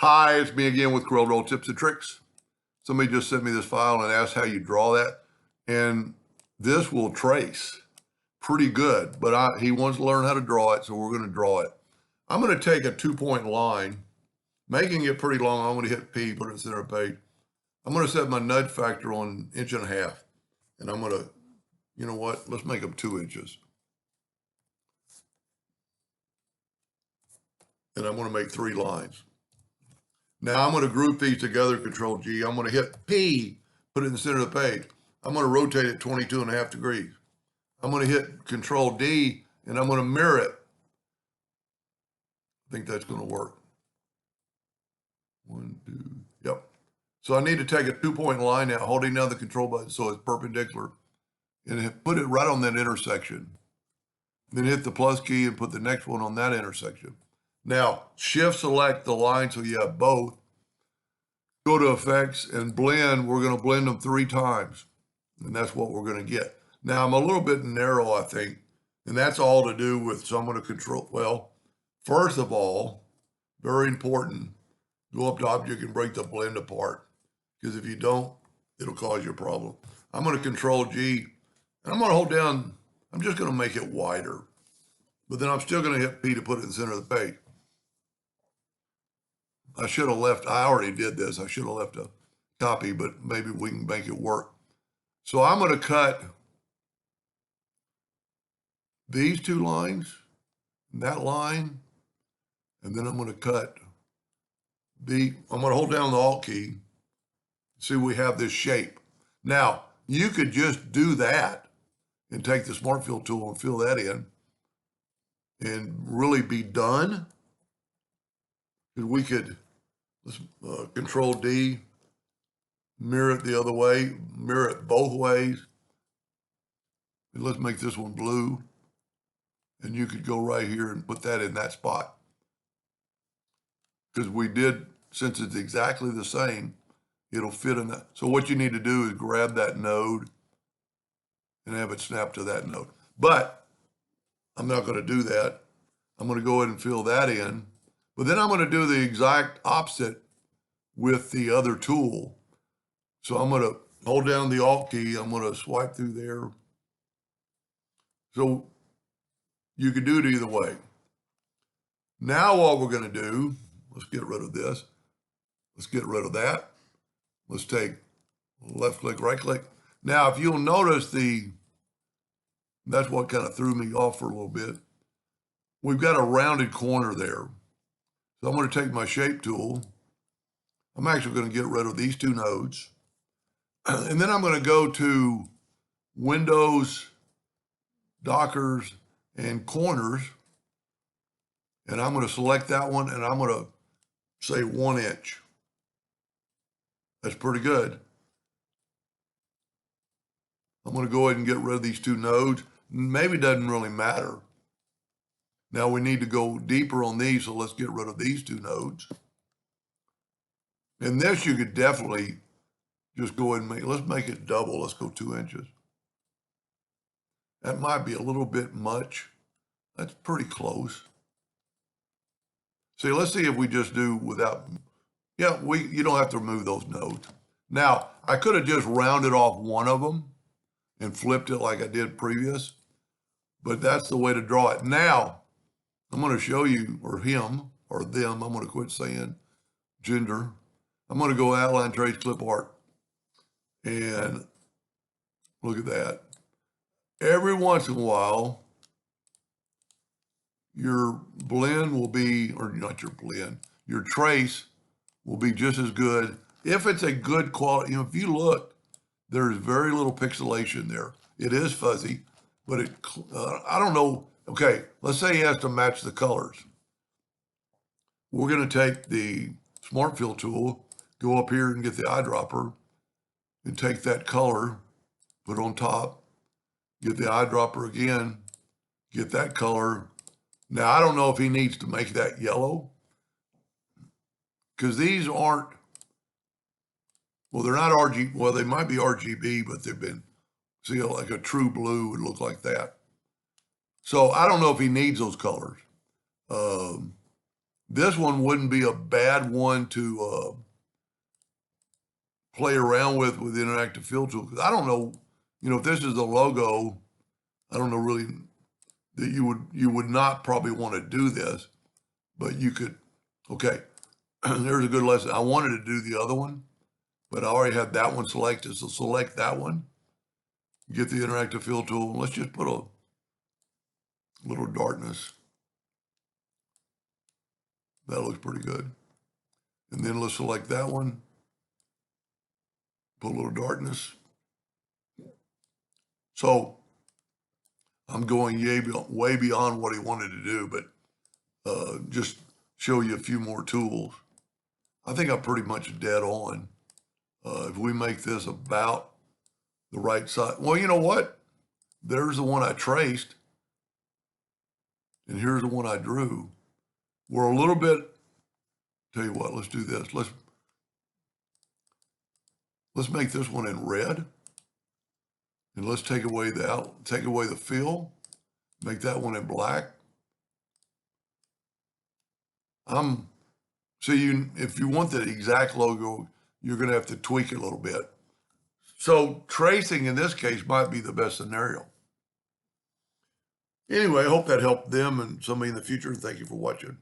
Hi, it's me again with Corel Tips and Tricks. Somebody just sent me this file and asked how you draw that. And this will trace pretty good, but he wants to learn how to draw it, so we're going to draw it. I'm going to take a 2-point line, making it pretty long. I'm going to hit P, put it in the center of the page. I'm going to set my nudge factor on 1.5 inches. And I'm going to, you know what, let's make them 2 inches. And I'm going to make 3 lines. Now I'm going to group these together, Control G. I'm going to hit P, put it in the center of the page. I'm going to rotate it 22.5 degrees. I'm going to hit Control D, and I'm going to mirror it. I think that's going to work. 1, 2, yep. So I need to take a 2-point line now, holding down the control button so it's perpendicular, and put it right on that intersection. Then hit the plus key and put the next one on that intersection. Now, shift select the line so you have both. Go to effects and blend. We're going to blend them 3 times. And that's what we're going to get. Now, I'm a little bit narrow, I think. And that's all to do with, so I'm going to control, well, first of all, very important, go up to object and break the blend apart. Because if you don't, it'll cause you a problem. I'm going to Control G, and I'm going to hold down, I'm just going to make it wider. But then I'm still going to hit P to put it in the center of the page. I should have left, I already did this. I should have left a copy, but maybe we can make it work. So I'm going to cut these 2 lines, that line, and then I'm going to cut I'm going to hold down the Alt key. See, we have this shape. Now, you could just do that and take the Smart Fill tool and fill that in and really be done. Because we could, let's Control D, mirror it the other way, mirror it both ways. And let's make this one blue. And you could go right here and put that in that spot. Because we did, since it's exactly the same, it'll fit in that. So what you need to do is grab that node and have it snap to that node. But I'm not going to do that. I'm going to go ahead and fill that in. But then I'm going to do the exact opposite with the other tool. So I'm going to hold down the Alt key. I'm going to swipe through there. So you can do it either way. Now what we're going to do, let's get rid of this. Let's get rid of that. Let's take left click, right click. Now, if you'll notice that's what kind of threw me off for a little bit. We've got a rounded corner there. So I'm going to take my shape tool. I'm actually going to get rid of these 2 nodes. And then I'm going to go to Windows, Dockers, and Corners. And I'm going to select that one, and I'm going to say 1 inch. That's pretty good. I'm going to go ahead and get rid of these 2 nodes. Maybe it doesn't really matter. Now we need to go deeper on these, so let's get rid of these 2 nodes. And this you could definitely just go ahead and let's make it double. Let's go 2 inches. That might be a little bit much. That's pretty close. See, let's see if we just do without, yeah, you don't have to remove those nodes. Now, I could have just rounded off one of them and flipped it like I did previous, but that's the way to draw it. Now, I'm going to show you, or him, or them, I'm going to quit saying gender. I'm going to go outline, trace, clip art, and look at that. Every once in a while, your blend will be, or not your blend, your trace will be just as good. If it's a good quality, if you look, there's very little pixelation there. It is fuzzy, but I don't know. Okay, let's say he has to match the colors. We're going to take the Smart Fill tool, go up here and get the eyedropper, and take that color, put it on top, get the eyedropper again, get that color. Now, I don't know if he needs to make that yellow, because these aren't, well, they're not RGB, well, they might be RGB, but they've been, see, like a true blue would look like that. So I don't know if he needs those colors. This one wouldn't be a bad one to play around with interactive fill tool. Because I don't know, if this is the logo, I don't know really that you would not probably want to do this, but you could. Okay, there's a good lesson. I wanted to do the other one, but I already had that one selected. So select that one, get the interactive fill tool. Let's just put a little darkness. That looks pretty good. And then let's select that one, put a little darkness. So I'm going way beyond what he wanted to do, but just show you a few more tools. I think I'm pretty much dead on. If we make this about the right side, well, you know what? There's the one I traced, and here's the one I drew. We're a little bit, tell you what, let's do this. Let's make this one in red, and let's take away the fill, make that one in black. If you want the exact logo, you're going to have to tweak it a little bit. So tracing in this case might be the best scenario. Anyway, I hope that helped them and somebody in the future. Thank you for watching.